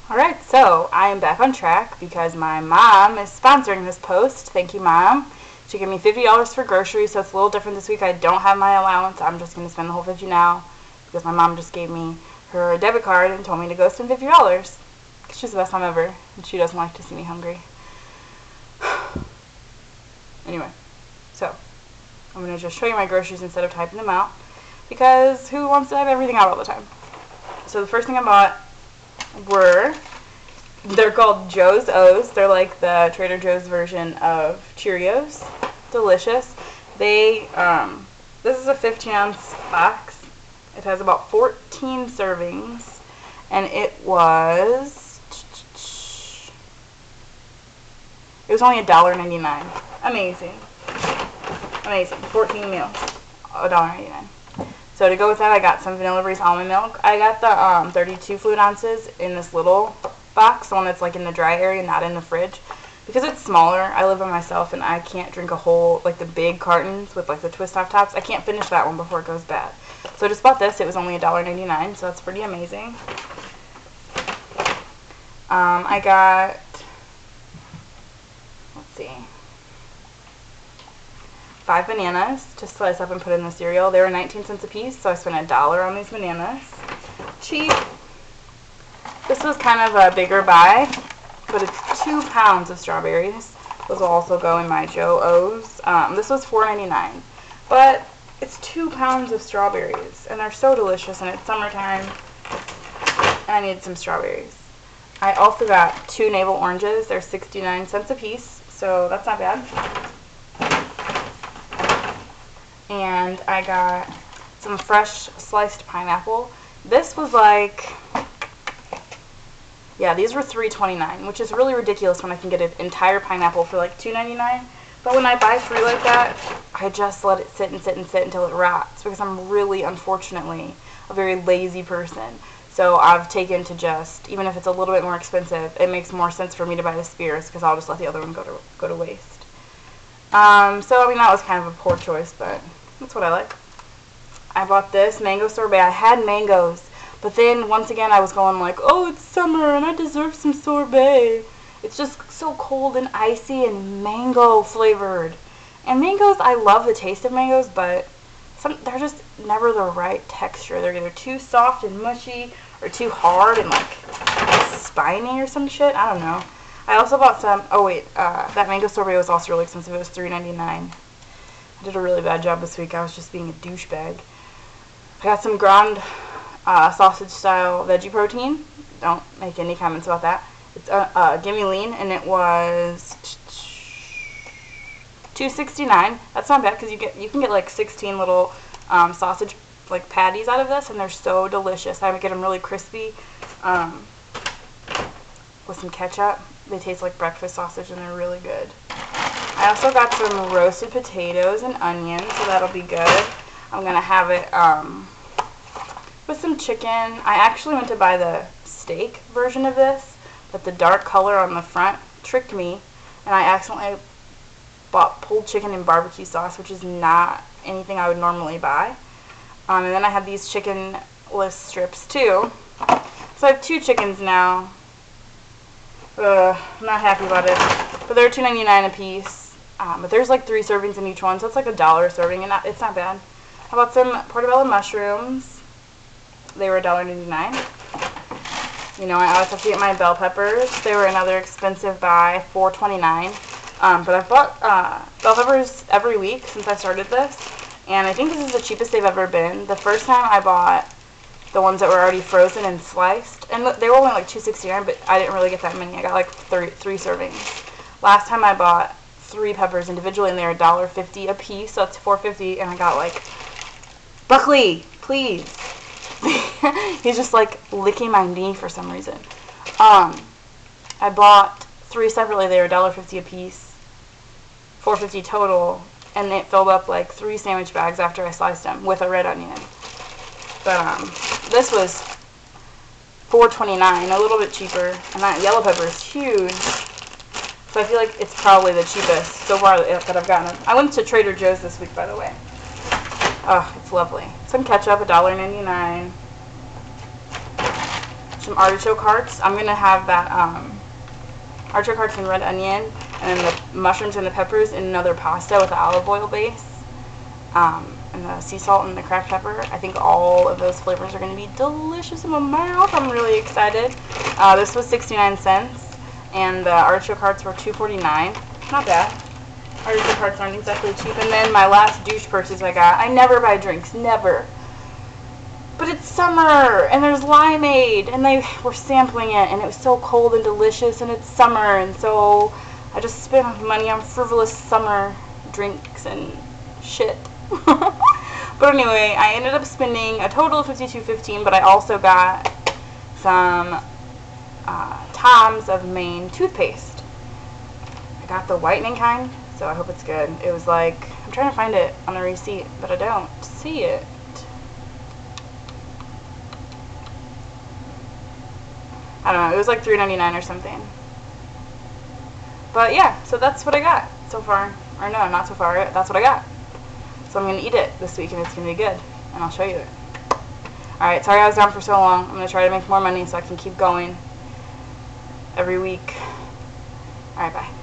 Alright, so I am back on track because my mom is sponsoring this post. Thank you, Mom. She gave me $50 for groceries, so it's a little different this week. I don't have my allowance. I'm just going to spend the whole $50 now because my mom just gave me her debit card and told me to go spend $50. She's the best mom ever, and she doesn't like to see me hungry. Anyway, so I'm going to just show you my groceries instead of typing them out because who wants to have everything out all the time? So the first thing I bought they're called Joe's O's. They're like the Trader Joe's version of Cheerios. Delicious. This is a 15-ounce box. It has about 14 servings, and it was only $1.99. Amazing. Amazing. 14 meals. $1.99. So to go with that, I got some Vanilla Breeze almond milk. I got the 32 fluid ounces in this little box, the one that's like in the dry area, not in the fridge. Because it's smaller, I live by myself and I can't drink a whole, like the big cartons with like the twist off tops. I can't finish that one before it goes bad. So I just bought this. It was only $1.99, so that's pretty amazing. I got, let's see, 5 bananas to slice up and put in the cereal. They were 19 cents a piece, so I spent $1 on these bananas. Cheap. This was kind of a bigger buy, but it's 2 pounds of strawberries. Those will also go in my Joe O's. This was $4.99, but it's 2 pounds of strawberries, and they're so delicious, and it's summertime, and I needed some strawberries. I also got 2 navel oranges. They're 69 cents a piece, so that's not bad. And I got some fresh sliced pineapple. This was like, yeah, these were $3.29, which is really ridiculous when I can get an entire pineapple for like $2.99. But when I buy 3 like that, I just let it sit and sit and sit until it rots because I'm really, unfortunately, a very lazy person. So I've taken to just, even if it's a little bit more expensive, it makes more sense for me to buy the spears because I'll just let the other one go to waste. So I mean that was kind of a poor choice, but that's what I like. I bought this mango sorbet. I had mangoes, but then once again I was going like, oh, it's summer and I deserve some sorbet. It's just so cold and icy and mango flavored. And mangoes, I love the taste of mangoes, but they're just never the right texture. They're either too soft and mushy or too hard and like spiny or some shit. I don't know. I also bought some, that mango sorbet was also really expensive. It was $3.99. I did a really bad job this week. I was just being a douchebag. I got some ground sausage style veggie protein. Don't make any comments about that. It's Gimme Lean, and it was $2.69. That's not bad because you can get like 16 little sausage like patties out of this, and they're so delicious. I would get them really crispy with some ketchup. They taste like breakfast sausage and they're really good. I also got some roasted potatoes and onions, so that'll be good. I'm going to have it with some chicken. I actually went to buy the steak version of this, but the dark color on the front tricked me, and I accidentally bought pulled chicken and barbecue sauce, which is not anything I would normally buy. And then I have these chickenless strips too. So I have 2 chickens now. I'm not happy about it, but they're $2.99 a piece. But there's like 3 servings in each one, so it's like $1 a serving, and it's not bad. I bought some portobello mushrooms. They were $1.99. You know, I always have to get my bell peppers. They were another expensive buy, $4.29. But I've bought bell peppers every week since I started this, and I think this is the cheapest they've ever been. The first time I bought the ones that were already frozen and sliced, and they were only like $2.69, but I didn't really get that many. I got like 3 servings. Last time I bought 3 peppers individually, and they were $1.50 a piece, so that's $4.50, and I got like, Buckley, please. He's just like licking my knee for some reason. I bought 3 separately. They were $1.50 a piece, $4.50 total, and it filled up like 3 sandwich bags after I sliced them with a red onion. But this was $4.29, a little bit cheaper, and that yellow pepper is huge. So I feel like it's probably the cheapest so far that I've gotten. I went to Trader Joe's this week, by the way. Oh, it's lovely. Some ketchup, $1.99. some artichoke hearts. I'm going to have that artichoke hearts and red onion, and then the mushrooms and the peppers in another pasta with the olive oil base, and the sea salt and the cracked pepper. I think all of those flavors are going to be delicious in my mouth. I'm really excited. This was 69 cents, and the artichoke hearts were $2.49. Not bad. Artichoke hearts aren't exactly cheap. And then my last douche purses I got. I never buy drinks, never. But it's summer, and there's limeade, and they were sampling it, and it was so cold and delicious, and it's summer, and so I just spent money on frivolous summer drinks and shit. But anyway, I ended up spending a total of $52.15, but I also got some Tom's of Maine toothpaste. I got the whitening kind, so I hope it's good. It was like, I'm trying to find it on the receipt, but I don't see it. I don't know, it was like $3.99 or something. But yeah, so that's what I got so far. Or no, not so far, that's what I got. So I'm going to eat it this week, and it's going to be good. And I'll show you it. Alright, sorry I was down for so long. I'm going to try to make more money so I can keep going every week. Alright, bye.